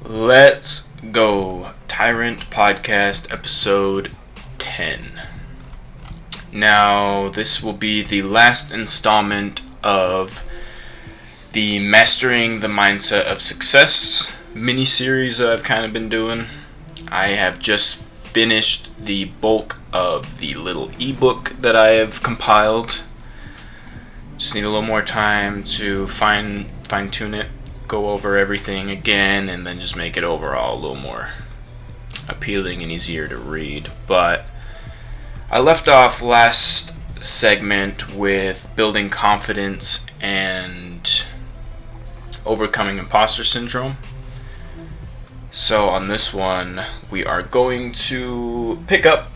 Let's go. Tyrant Podcast, episode 10. Now, this will be the last installment of the Mastering the Mindset of Success mini-series that I've kind of been doing. I have just finished the bulk of the little ebook that I have compiled. Just need a little more time to fine-tune it, go over everything again, and then just make it overall a little more appealing and easier to read. But I left off last segment with building confidence and overcoming imposter syndrome. So on this one, we are going to pick up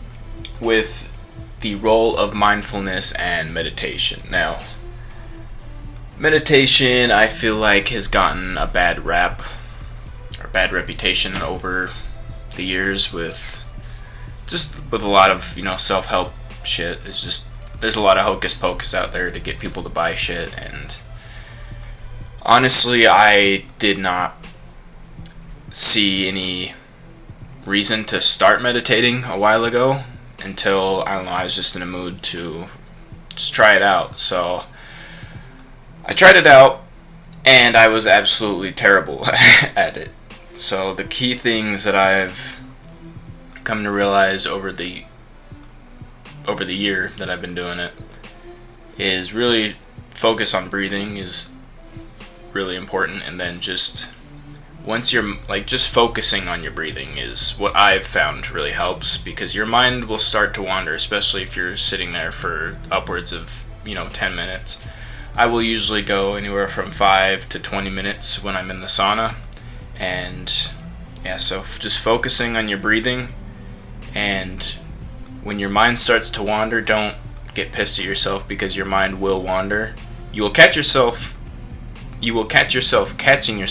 with the role of mindfulness and meditation. Now, meditation, I feel like, has gotten a bad rap or bad reputation over the years with a lot of, self-help shit. It's just, there's a lot of hocus pocus out there to get people to buy shit, and honestly, I did not see any reason to start meditating a while ago until, I was just in a mood to just try it out. So I tried it out, and I was absolutely terrible at it. So the key things that I've come to realize over the year that I've been doing it is really focus on breathing is really important, and then just once you're just focusing on your breathing is what I've found really helps, because your mind will start to wander, especially if you're sitting there for upwards of 10 minutes. I will usually go anywhere from 5 to 20 minutes when I'm in the sauna. And so just focusing on your breathing, and when your mind starts to wander, don't get pissed at yourself, because your mind will wander. You will catch yourself catching your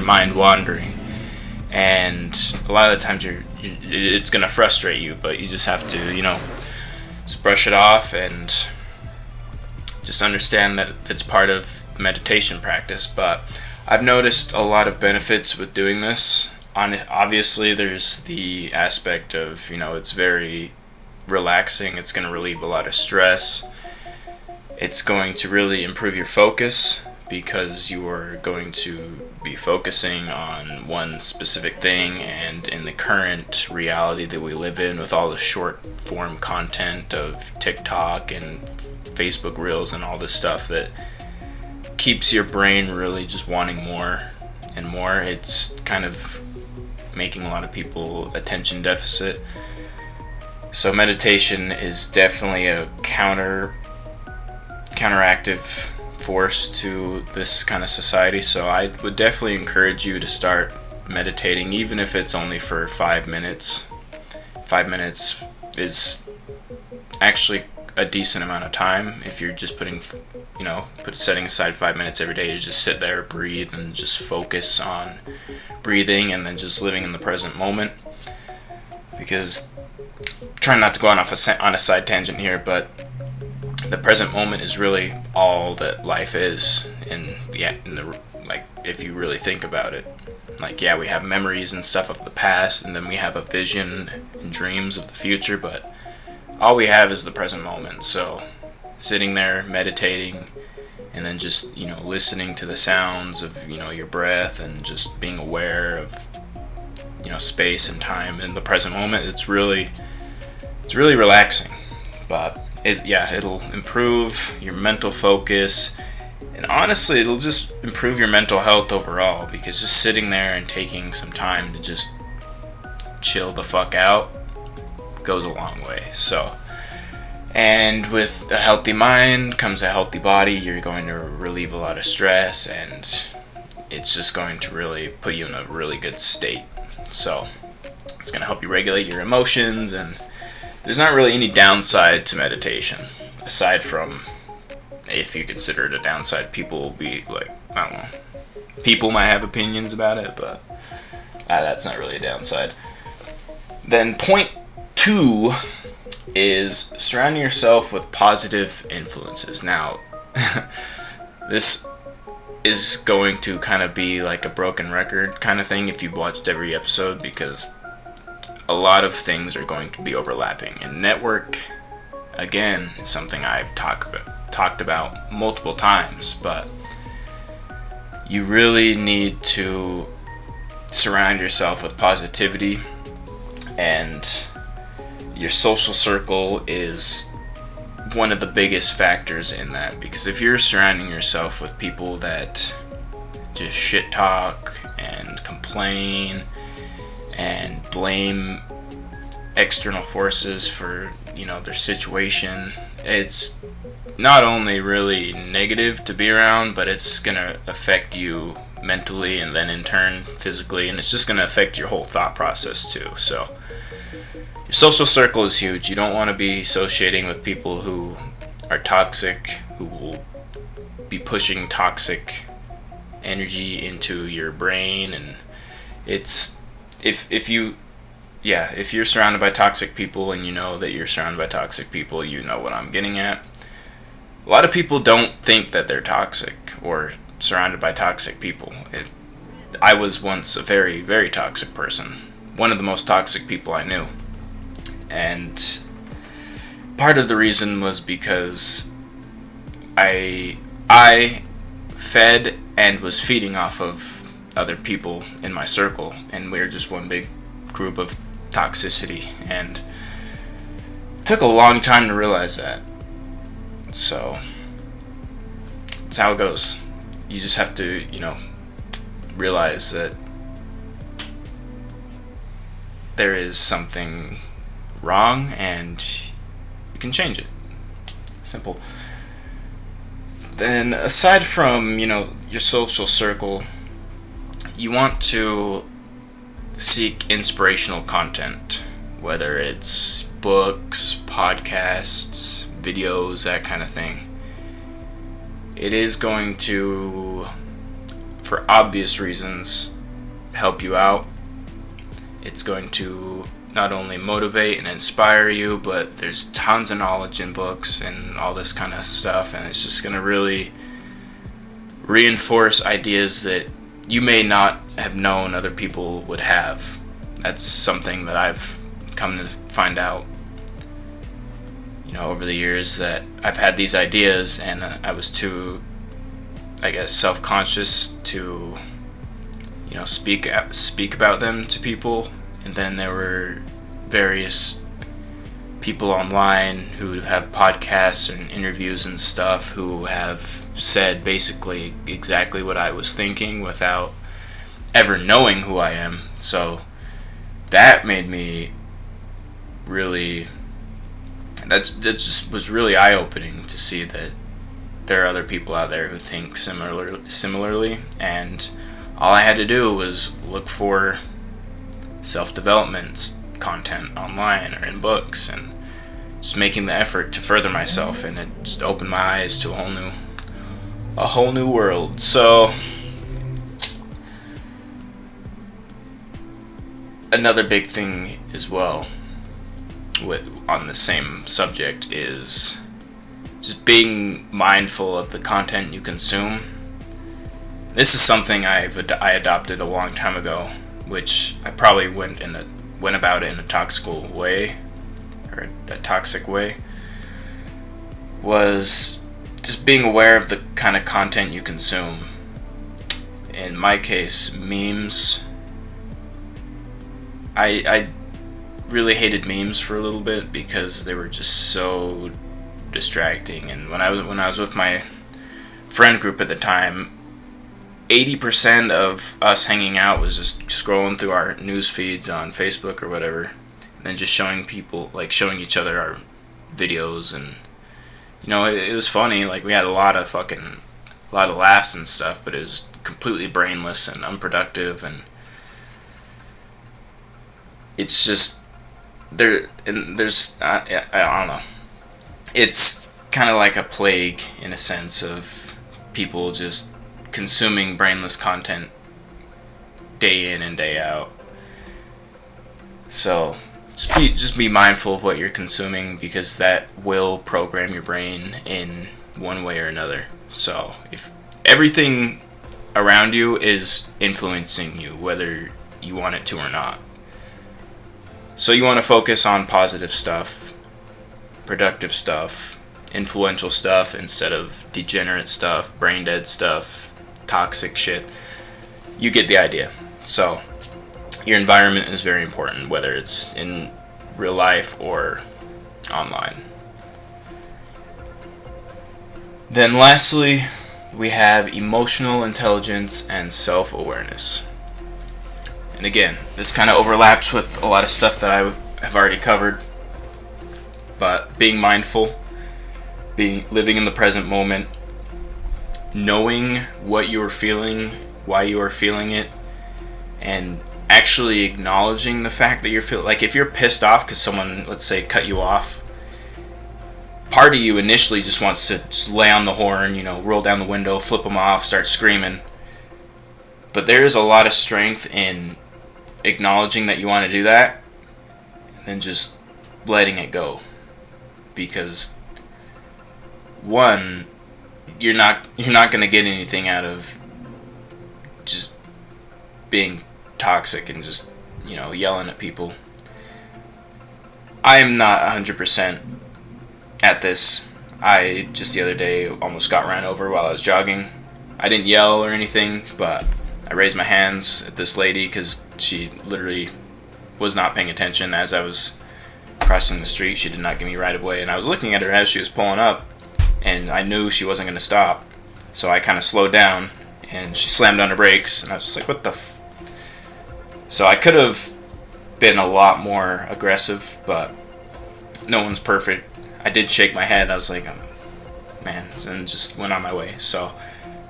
mind wandering, and a lot of the times it's going to frustrate you, but you just have to just brush it off and just understand that it's part of meditation practice. But I've noticed a lot of benefits with doing this. Obviously, there's the aspect of, it's very relaxing. It's going to relieve a lot of stress. It's going to really improve your focus, because you are going to be focusing on one specific thing. And in the current reality that we live in, with all the short form content of TikTok and Facebook Reels and all this stuff that keeps your brain really just wanting more and more, it's kind of making a lot of people attention deficit. So meditation is definitely a counteractive force to this kind of society. So I would definitely encourage you to start meditating, even if it's only for 5 minutes. 5 minutes is actually a decent amount of time if you're just setting aside 5 minutes every day to just sit there, breathe, and just focus on breathing, and then just living in the present moment. Because, trying not to go on a side tangent here, but the present moment is really all that life is, if you really think about it. We have memories and stuff of the past, and then we have a vision and dreams of the future, but all we have is the present moment. So sitting there, meditating, and then just, listening to the sounds of, your breath, and just being aware of, space and time in the present moment, it's really relaxing. But it'll improve your mental focus, and honestly, it'll just improve your mental health overall, because just sitting there and taking some time to just chill the fuck out goes a long way. So, and with a healthy mind comes a healthy body. You're going to relieve a lot of stress, and it's just going to really put you in a really good state. So it's going to help you regulate your emotions, and there's not really any downside to meditation, aside from, if you consider it a downside, people will be people might have opinions about it, but that's not really a downside. Then point 2 is surrounding yourself with positive influences. Now, this is going to kind of be like a broken record kind of thing if you've watched every episode, because a lot of things are going to be overlapping. And network, again, is something I've talked about multiple times, but you really need to surround yourself with positivity, and your social circle is one of the biggest factors in that, because if you're surrounding yourself with people that just shit talk and complain and blame external forces for, their situation, it's not only really negative to be around, but it's gonna affect you mentally and then in turn physically, and it's just gonna affect your whole thought process too. So your social circle is huge. You don't want to be associating with people who are toxic, who will be pushing toxic energy into your brain. And it's if you're surrounded by toxic people, and you know that you're surrounded by toxic people, you know what I'm getting at. A lot of people don't think that they're toxic or surrounded by toxic people. I was once a very, very toxic person. One of the most toxic people I knew. And part of the reason was because I fed and was feeding off of other people in my circle, and we were just one big group of toxicity, and it took a long time to realize that. So that's how it goes. You just have to, realize that there is something wrong and you can change it. Simple. Then aside from, your social circle, you want to seek inspirational content, whether it's books, podcasts, videos, that kind of thing. It is going to, for obvious reasons, help you out. It's going to not only motivate and inspire you, but there's tons of knowledge in books and all this kind of stuff, and it's just going to really reinforce ideas that you may not have known other people would have. That's something that I've come to find out, over the years, that I've had these ideas and I was too, self-conscious to, speak about them to people. And then there were various people online who have podcasts and interviews and stuff who have said basically exactly what I was thinking without ever knowing who I am. So that made me really, that just was really eye-opening to see that there are other people out there who think similarly, and all I had to do was look for self-development content online or in books, and just making the effort to further myself, and it just opened my eyes to a whole new world. So another big thing as well on the same subject is just being mindful of the content you consume. This is something I adopted a long time ago, which I probably went about it in a toxic way, was just being aware of the kind of content you consume. In my case, memes. I really hated memes for a little bit because they were just so distracting. And when I was with my friend group at the time, 80% of us hanging out was just scrolling through our news feeds on Facebook or whatever, and then just showing each other our videos. And it was funny. Like, we had a lot of laughs and stuff, but it was completely brainless and unproductive. And it's just there's I don't know. It's kind of like a plague in a sense of people just consuming brainless content day in and day out. So just be mindful of what you're consuming, because that will program your brain in one way or another. So if everything around you is influencing you, whether you want it to or not. So you want to focus on positive stuff, productive stuff, influential stuff instead of degenerate stuff, brain dead stuff, toxic shit. You get the idea. So your environment is very important, whether it's in real life or online. Then lastly, we have emotional intelligence and self-awareness. And again, this kind of overlaps with a lot of stuff that I have already covered. But being mindful, living in the present moment, knowing what you're feeling, why you are feeling it, and actually acknowledging the fact that you're feeling, like if you're pissed off because someone, let's say, cut you off, part of you initially just wants to just lay on the horn, roll down the window, flip them off, start screaming. But there is a lot of strength in acknowledging that you want to do that and then just letting it go. Because one, you're not going to get anything out of just being toxic and just, yelling at people. I am not 100% at this. I just the other day almost got ran over while I was jogging. I didn't yell or anything, but I raised my hands at this lady because she literally was not paying attention as I was crossing the street. She did not give me right of way, and I was looking at her as she was pulling up, and I knew she wasn't going to stop, so I kind of slowed down, and she slammed on her brakes, and I was just like, what the So I could have been a lot more aggressive, but no one's perfect. I did shake my head. I was like, man, and just went on my way. So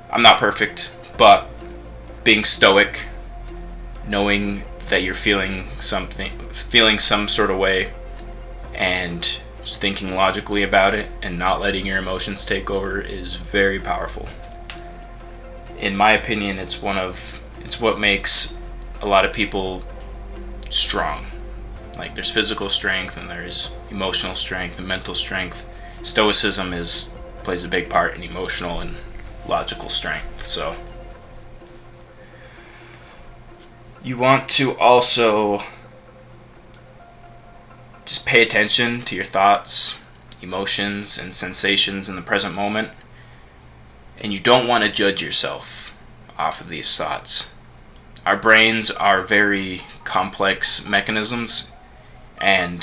I'm not perfect, but being stoic, knowing that you're feeling some sort of way, and just thinking logically about it and not letting your emotions take over is very powerful. In my opinion, it's what makes a lot of people strong. Like, there's physical strength and there's emotional strength and mental strength. Stoicism plays a big part in emotional and logical strength. So you want to also just pay attention to your thoughts, emotions, and sensations in the present moment. And you don't want to judge yourself off of these thoughts. Our brains are very complex mechanisms, and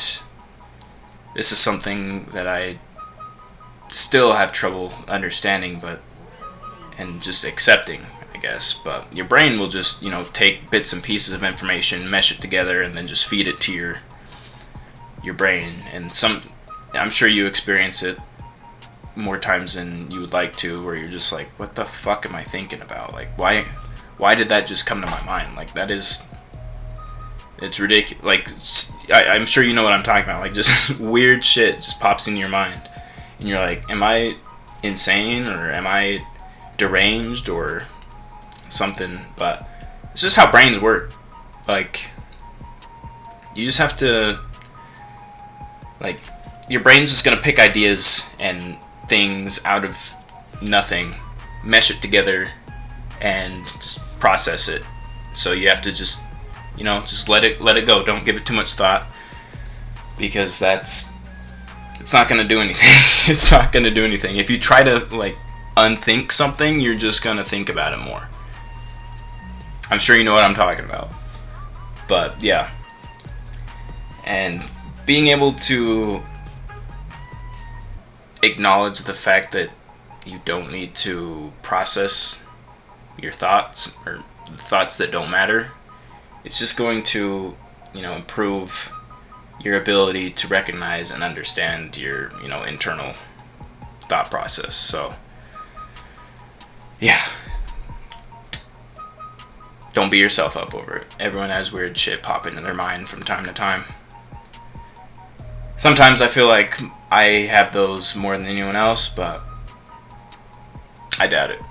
this is something that I still have trouble understanding, and just accepting, I guess. But your brain will just, take bits and pieces of information, mesh it together, and then just feed it to your brain. And I'm sure you experience it more times than you would like to, where you're just like, what the fuck am I thinking about? Like, why did that just come to my mind? Like, it's ridiculous. Like, I'm sure you know what I'm talking about. Like, just weird shit just pops into your mind, and you're like, am I insane, or am I deranged, or something? But it's just how brains work. Like, you just have to, like, your brain's just gonna pick ideas and things out of nothing, mesh it together, and just process it. So you have to just let it go. Don't give it too much thought, because it's not gonna do anything. It's not gonna do anything. If you try to unthink something, you're just gonna think about it more. I'm sure you know what I'm talking about. But yeah. And being able to acknowledge the fact that you don't need to process your thoughts, or thoughts that don't matter, it's just going to, improve your ability to recognize and understand your, internal thought process. So, yeah. Don't beat yourself up over it. Everyone has weird shit pop into their mind from time to time. Sometimes I feel like I have those more than anyone else, but I doubt it.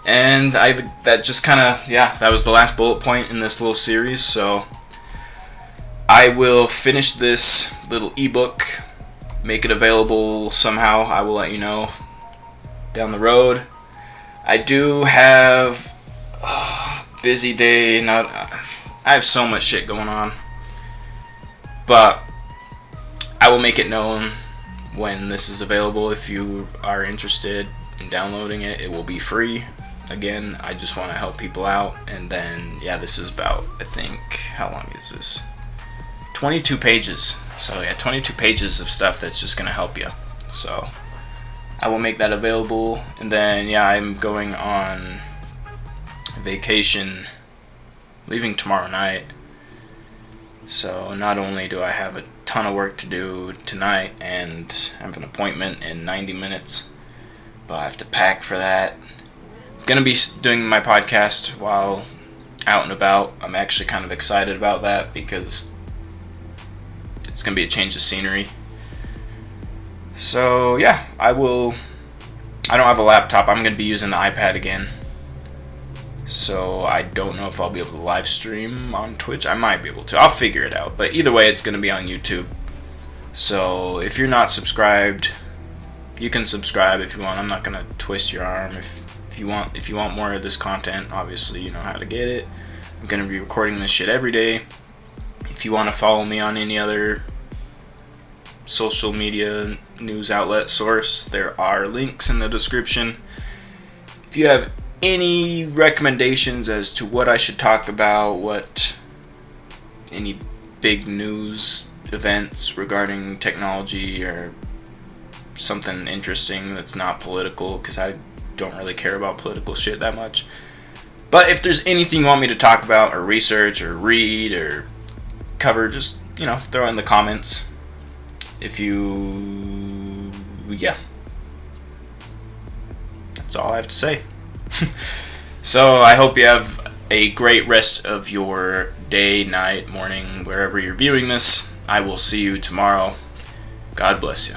And that was the last bullet point in this little series. So I will finish this little ebook, make it available somehow. I will let you know down the road. I do have a busy day. I have so much shit going on. But I will make it known when this is available. If you are interested in downloading it, it will be free. Again, I just want to help people out. And then, yeah, this is about, I think, how long is this? 22 pages. So, yeah, 22 pages of stuff that's just going to help you. So, I will make that available. And then, yeah, I'm going on vacation, leaving tomorrow night. So, not only do I have a ton of work to do tonight and I have an appointment in 90 minutes, but I have to pack for that. I'm going to be doing my podcast while out and about. I'm actually kind of excited about that because it's going to be a change of scenery. So, yeah, I don't have a laptop. I'm going to be using the iPad again. So, I don't know if I'll be able to live stream on Twitch. I might be able to. I'll figure it out. But either way, it's going to be on YouTube. So, if you're not subscribed, you can subscribe if you want. I'm not going to twist your arm. If you want more of this content, obviously you know how to get it. I'm going to be recording this shit every day. If you want to follow me on any other social media news outlet source, there are links in the description. If you have any recommendations as to what I should talk about, any big news events regarding technology or something interesting that's not political, because I don't really care about political shit that much. But if there's anything you want me to talk about or research or read or cover, just, throw it in the comments. Yeah. That's all I have to say. So I hope you have a great rest of your day, night, morning, wherever you're viewing this. I will see you tomorrow. God bless you.